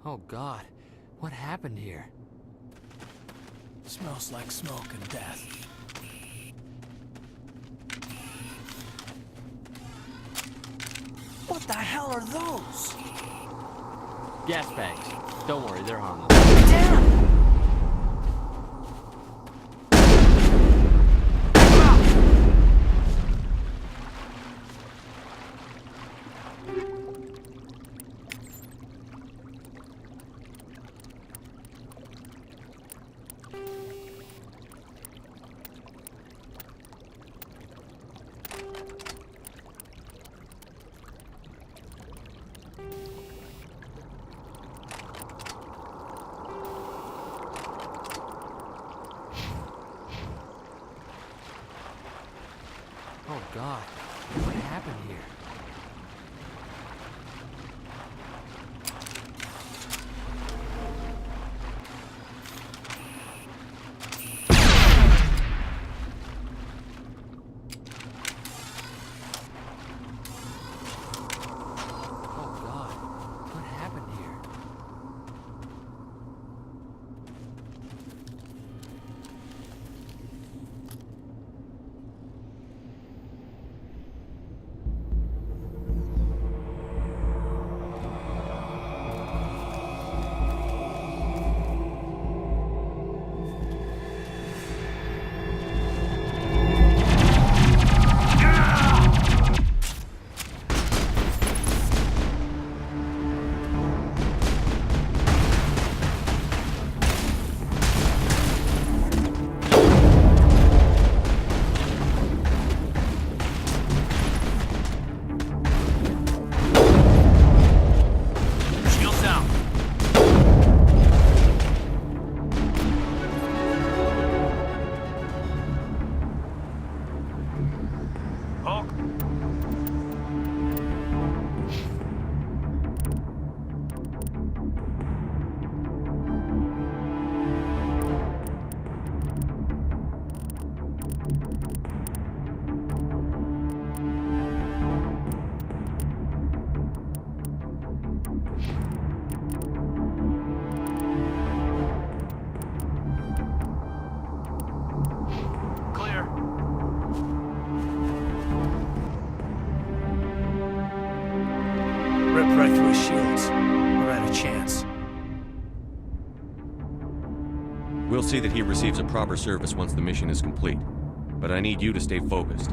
Oh God, what happened here? Smells like smoke and death. What the hell are those? Gas bags. Don't worry, they're harmless. Damn! Oh God, what happened here? Oh God, what happened here? Right through his shields. We're out of chance. We'll see that he receives a proper service once the mission is complete. But I need you to stay focused.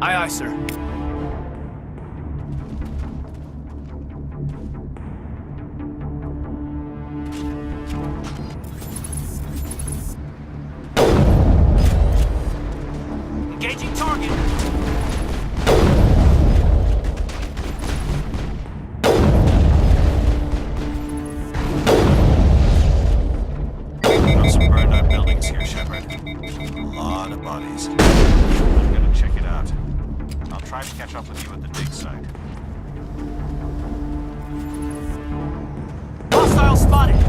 Aye, aye, sir. Engaging target! Try to catch up with you at the dig site. Hostile spotted!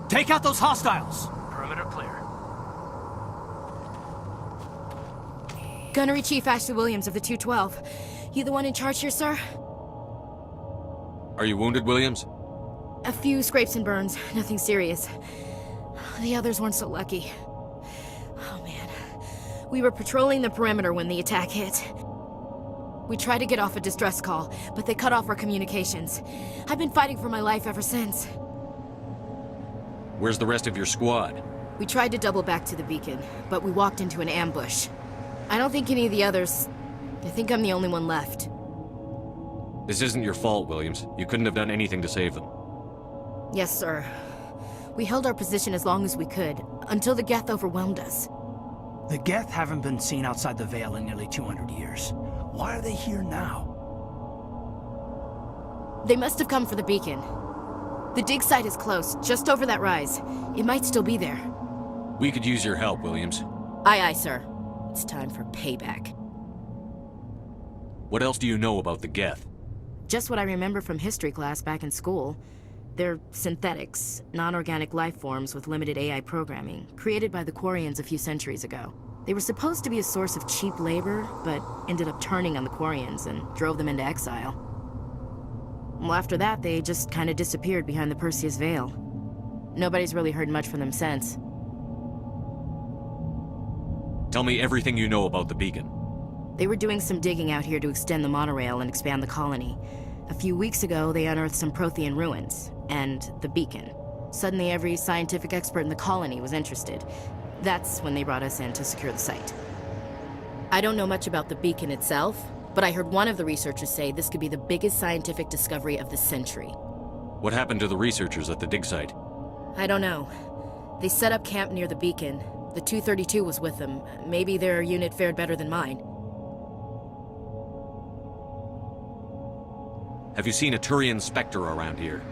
Take out those hostiles! Perimeter clear. Gunnery Chief Ashley Williams of the 212. You the one in charge here, sir? Are you wounded, Williams? A few scrapes and burns, nothing serious. The others weren't so lucky. Oh man. We were patrolling the perimeter when the attack hit. We tried to get off a distress call, but they cut off our communications. I've been fighting for my life ever since. Where's the rest of your squad? We tried to double back to the beacon, but we walked into an ambush. I don't think any of the others... I think I'm the only one left. This isn't your fault, Williams. You couldn't have done anything to save them. Yes, sir. We held our position as long as we could, until the Geth overwhelmed us. The Geth haven't been seen outside the Veil in nearly 200 years. Why are they here now? They must have come for the beacon. The dig site is close, just over that rise. It might still be there. We could use your help, Williams. Aye, aye, sir. It's time for payback. What else do you know about the Geth? Just what I remember from history class back in school. They're synthetics, non-organic life forms with limited AI programming, created by the Quarians a few centuries ago. They were supposed to be a source of cheap labor, but ended up turning on the Quarians and drove them into exile. Well, after that, they just kind of disappeared behind the Perseus Veil. Nobody's really heard much from them since. Tell me everything you know about the beacon. They were doing some digging out here to extend the monorail and expand the colony. A few weeks ago, they unearthed some Prothean ruins, and the beacon. Suddenly, every scientific expert in the colony was interested. That's when they brought us in to secure the site. I don't know much about the beacon itself, but I heard one of the researchers say this could be the biggest scientific discovery of the century. What happened to the researchers at the dig site? I don't know. They set up camp near the beacon. The 232 was with them. Maybe their unit fared better than mine. Have you seen a Turian Spectre around here?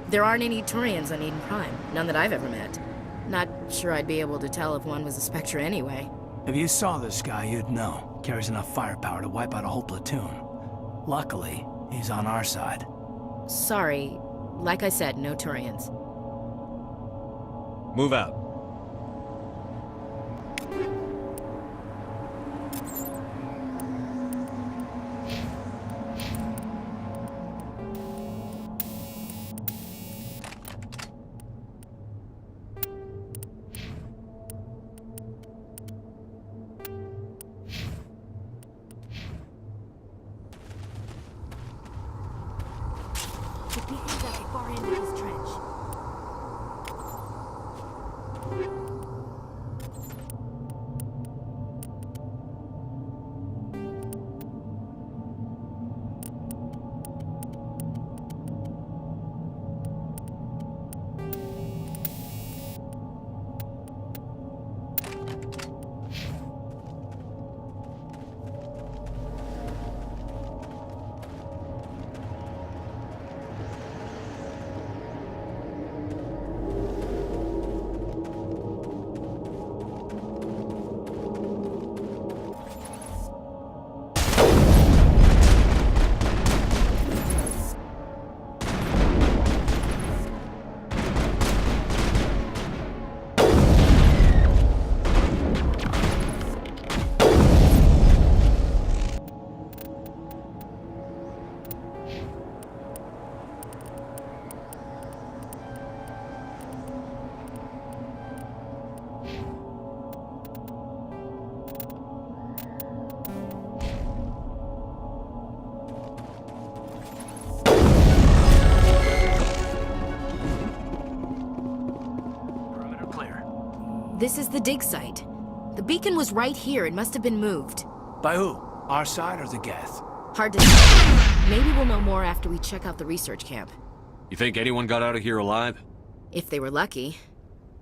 There aren't any Turians on Eden Prime. None that I've ever met. Not sure I'd be able to tell if one was a Spectre anyway. If you saw this guy, you'd know. Carries enough firepower to wipe out a whole platoon. Luckily, he's on our side. Sorry. Like I said, no Turians. Move out. The beacon's at the far end of this trench. This is the dig site. The beacon was right here. It must have been moved. By who? Our side or the Geth? Hard to say. Maybe we'll know more after we check out the research camp. You think anyone got out of here alive? If they were lucky.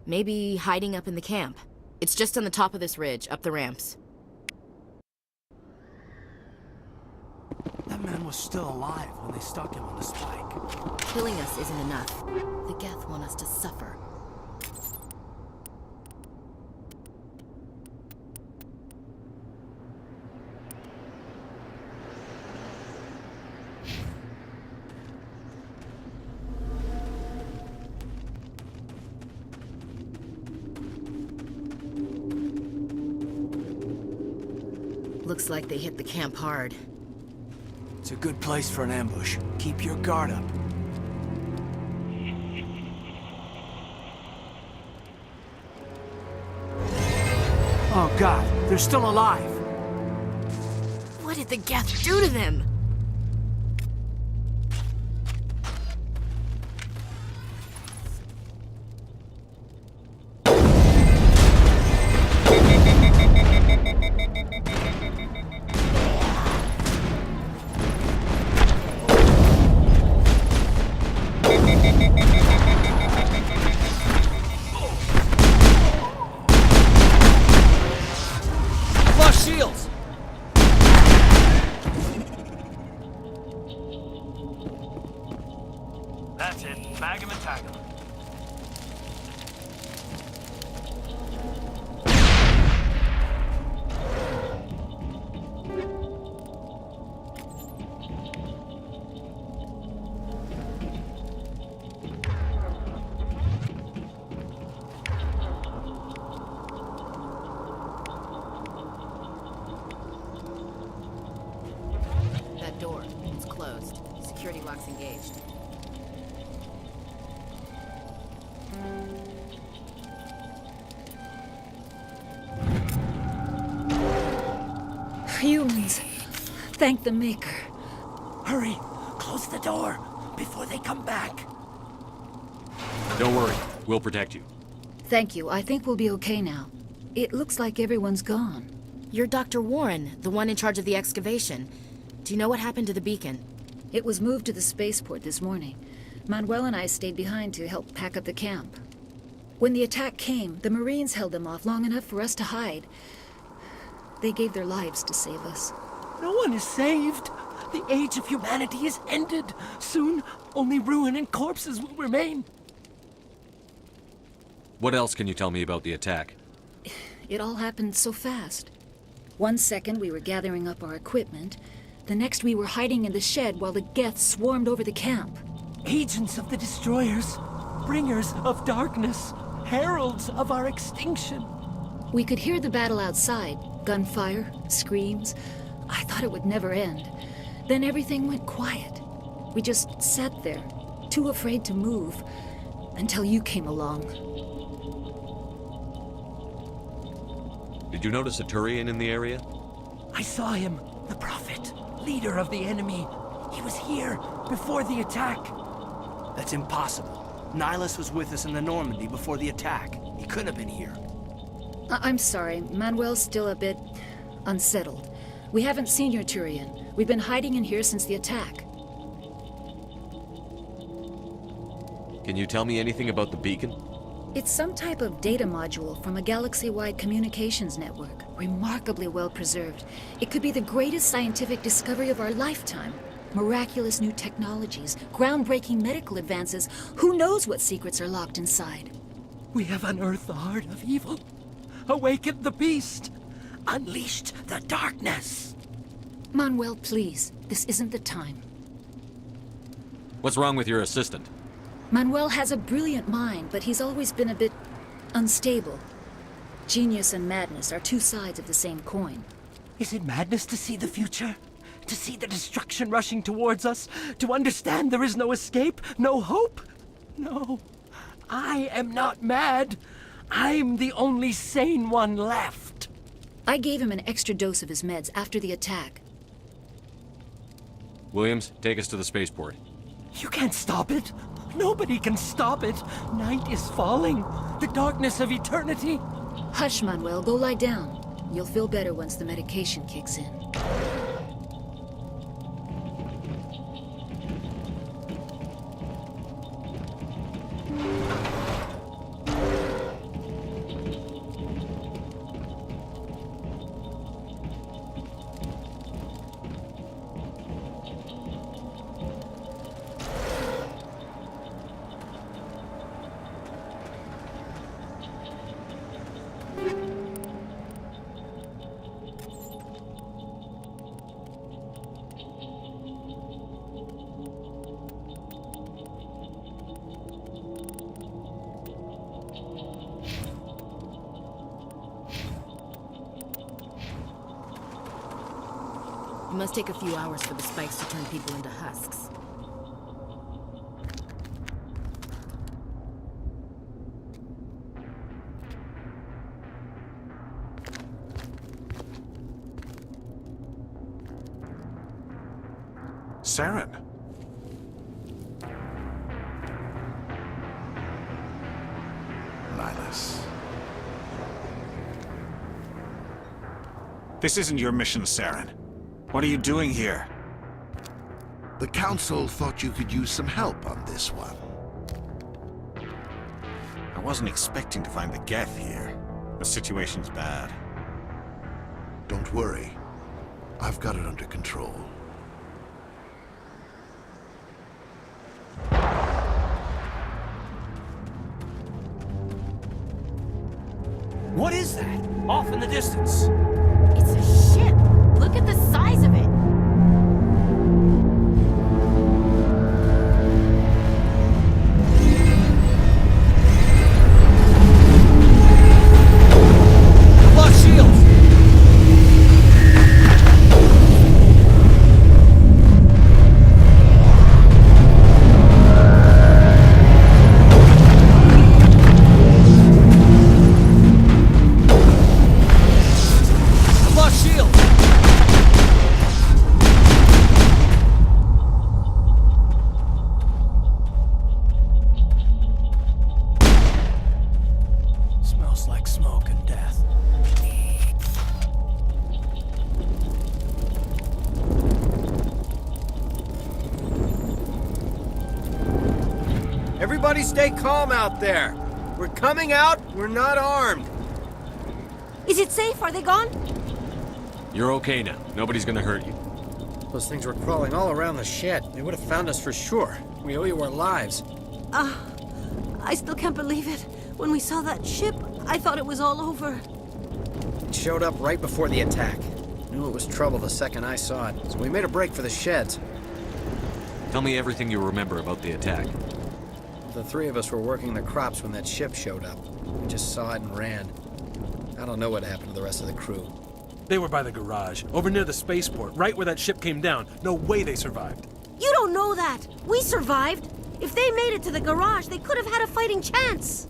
Maybe hiding up in the camp. It's just on the top of this ridge, up the ramps. That man was still alive when they stuck him on the spike. Killing us isn't enough. The Geth want us to suffer. Looks like they hit the camp hard. It's a good place for an ambush. Keep your guard up. Oh God, they're still alive! What did the Geth do to them? Flush shields! That's it. Bag him and tag him. That door, it's closed. Security lock's engaged. Humans. Thank the Maker. Hurry! Close the door before they come back. Don't worry, we'll protect you. Thank you. I think we'll be okay now. It looks like everyone's gone. You're Dr. Warren, the one in charge of the excavation. Do you know what happened to the beacon? It was moved to the spaceport this morning. Manuel and I stayed behind to help pack up the camp. When the attack came, the Marines held them off long enough for us to hide. They gave their lives to save us. No one is saved. The age of humanity is ended. Soon, only ruin and corpses will remain. What else can you tell me about the attack? It all happened so fast. 1 second we were gathering up our equipment. The next we were hiding in the shed while the Geth swarmed over the camp. Agents of the destroyers, bringers of darkness, heralds of our extinction. We could hear the battle outside. Gunfire, screams. I thought it would never end. Then everything went quiet. We just sat there, too afraid to move, until you came along. Did you notice a Turian in the area? I saw him, the Prophet, leader of the enemy. He was here before the attack. That's impossible. Nihlus was with us in the Normandy before the attack. He couldn't have been here. I'm sorry, Manuel's still a bit unsettled. We haven't seen your Turian. We've been hiding in here since the attack. Can you tell me anything about the beacon? It's some type of data module from a galaxy-wide communications network. Remarkably well preserved. It could be the greatest scientific discovery of our lifetime. Miraculous new technologies, groundbreaking medical advances. Who knows what secrets are locked inside? We have unearthed the heart of evil, awakened the beast, unleashed the darkness. Manuel, please. This isn't the time. What's wrong with your assistant? Manuel has a brilliant mind, but he's always been a bit unstable. Genius and madness are two sides of the same coin. Is it madness to see the future? To see the destruction rushing towards us? To understand there is no escape? No hope? No. I am not mad. I'm the only sane one left. I gave him an extra dose of his meds after the attack. Williams, take us to the spaceport. You can't stop it. Nobody can stop it. Night is falling. The darkness of eternity. Hush, Manuel. Go lie down. You'll feel better once the medication kicks in. It must take a few hours for the spikes to turn people into husks. Saren. Nihlus. This isn't your mission, Saren. What are you doing here? The Council thought you could use some help on this one. I wasn't expecting to find the Geth here. The situation's bad. Don't worry. I've got it under control. What is that? Off in the distance. It's a ship! Look at the size of it! Lost shields! Lost shields! Smells like smoke and death. Everybody stay calm out there. We're coming out, we're not armed. Is it safe? Are they gone? You're okay now. Nobody's gonna hurt you. Those things were crawling all around the shed. They would have found us for sure. We owe you our lives. I still can't believe it. When we saw that ship, I thought it was all over. It showed up right before the attack. Knew it was trouble the second I saw it, so we made a break for the sheds. Tell me everything you remember about the attack. The three of us were working the crops when that ship showed up. We just saw it and ran. I don't know what happened to the rest of the crew. They were by the garage, over near the spaceport, right where that ship came down. No way they survived. You don't know that. We survived. If they made it to the garage, they could have had a fighting chance.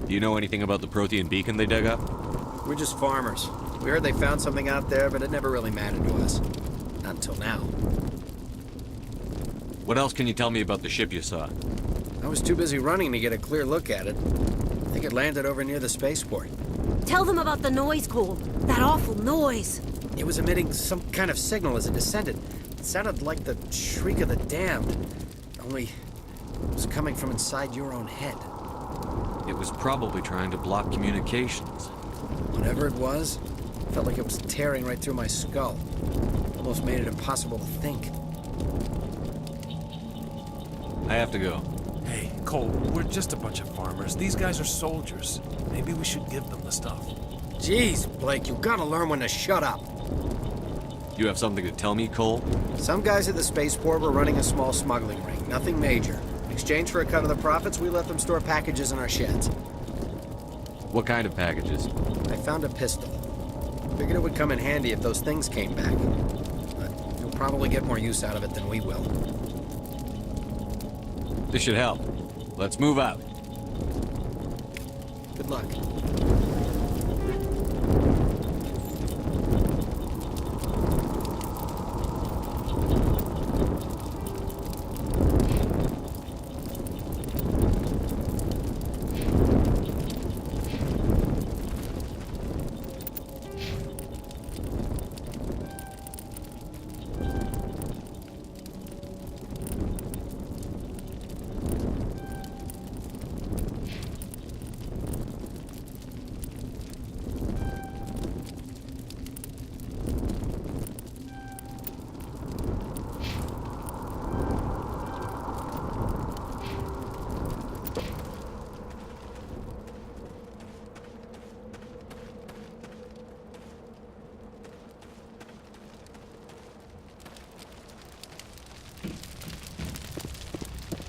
Do you know anything about the Prothean beacon they dug up? We're just farmers. We heard they found something out there, but it never really mattered to us. Not until now. What else can you tell me about the ship you saw? I was too busy running to get a clear look at it. I think it landed over near the spaceport. Tell them about the noise, Cole. That awful noise. It was emitting some kind of signal as it descended. It sounded like the shriek of the damned. Only it was coming from inside your own head. It was probably trying to block communications. Whatever it was, felt like it was tearing right through my skull. Almost made it impossible to think. I have to go. Hey, Cole, we're just a bunch of farmers. These guys are soldiers. Maybe we should give them the stuff. Jeez, Blake, you gotta learn when to shut up. You have something to tell me, Cole? Some guys at the spaceport were running a small smuggling ring, nothing major. In exchange for a cut of the profits, we let them store packages in our sheds. What kind of packages? I found a pistol. Figured it would come in handy if those things came back. But you'll probably get more use out of it than we will. This should help. Let's move out. Good luck.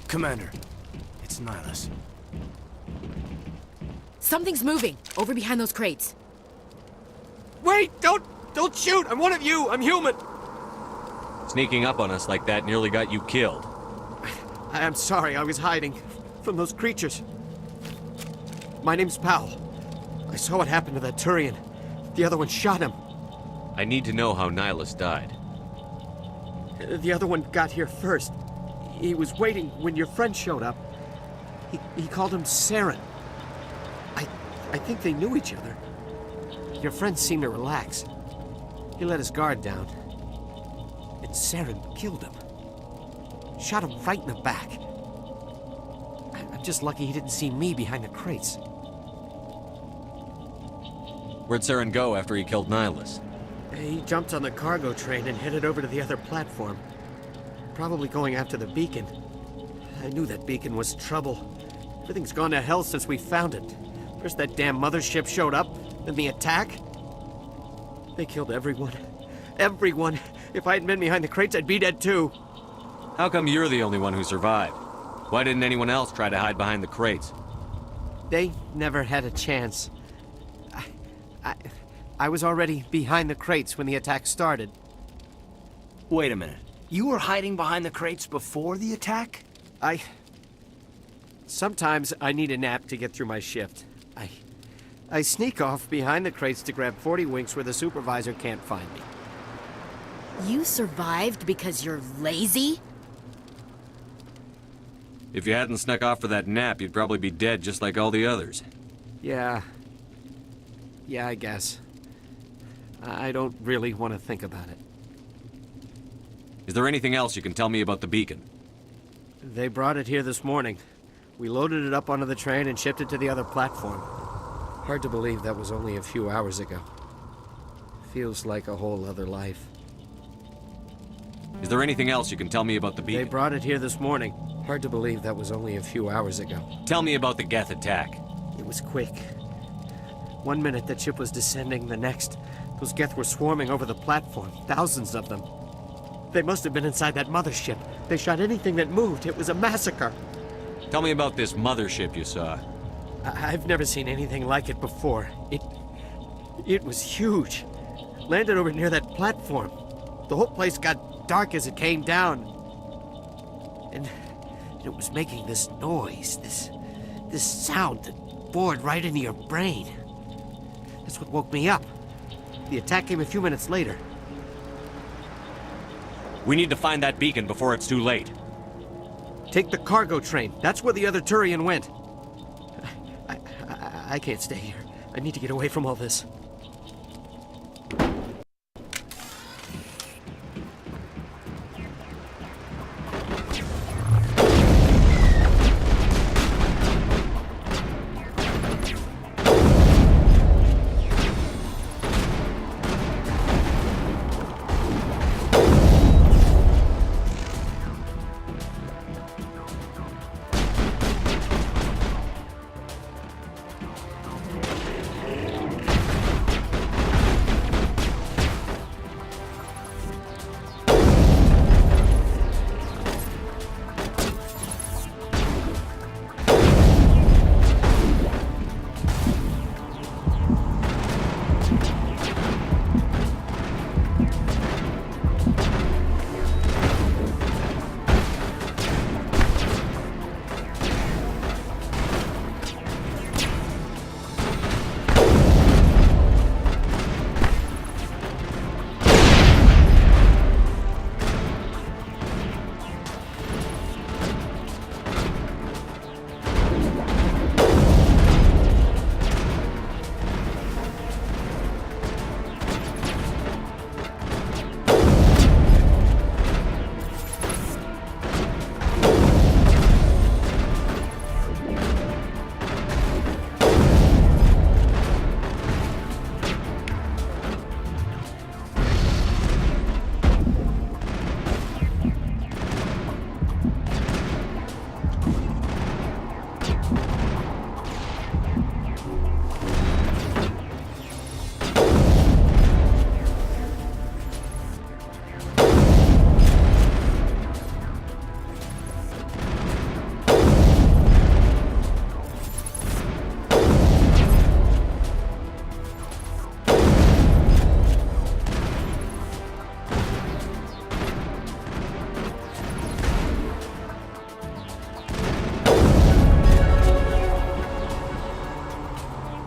Commander, it's Nihlus. Something's moving, over behind those crates. Wait! Don't shoot! I'm one of you! I'm human! Sneaking up on us like that nearly got you killed. I'm sorry, I was hiding from those creatures. My name's Powell. I saw what happened to that Turian. The other one shot him. I need to know how Nihlus died. The other one got here first. He was waiting when your friend showed up. He called him Saren. I think they knew each other. Your friend seemed to relax. He let his guard down. And Saren killed him. Shot him right in the back. I'm just lucky he didn't see me behind the crates. Where'd Saren go after he killed Nihlus? He jumped on the cargo train and headed over to the other platform. Probably going after the beacon. I knew that beacon was trouble. Everything's gone to hell since we found it. First that damn mothership showed up, then the attack. They killed everyone. Everyone! If I hadn't been behind the crates, I'd be dead too. How come you're the only one who survived? Why didn't anyone else try to hide behind the crates? They never had a chance. I was already behind the crates when the attack started. Wait a minute. You were hiding behind the crates before the attack? Sometimes I need a nap to get through my shift. I sneak off behind the crates to grab 40 winks where the supervisor can't find me. You survived because you're lazy? If you hadn't snuck off for that nap, you'd probably be dead just like all the others. Yeah, I guess. I don't really want to think about it. Is there anything else you can tell me about the beacon? They brought it here this morning. We loaded it up onto the train and shipped it to the other platform. Hard to believe that was only a few hours ago. Feels like a whole other life. Is there anything else you can tell me about the beacon? They brought it here this morning. Hard to believe that was only a few hours ago. Tell me about the Geth attack. It was quick. 1 minute that ship was descending, the next, those Geth were swarming over the platform. Thousands of them. They must have been inside that mothership. They shot anything that moved. It was a massacre. Tell me about this mothership you saw. I've never seen anything like it before. It was huge. Landed over near that platform. The whole place got dark as it came down. And it was making this noise, this sound that bored right into your brain. That's what woke me up. The attack came a few minutes later. We need to find that beacon before it's too late. Take the cargo train. That's where the other Turian went. I can't stay here. I need to get away from all this.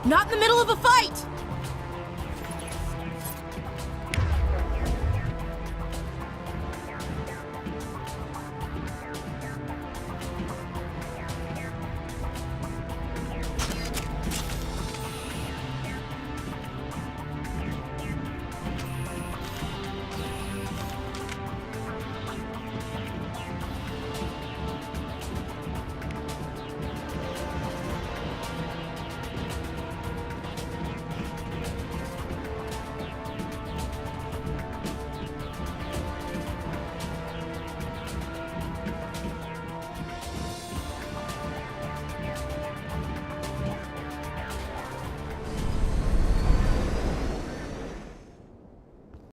Not in the middle of a fight!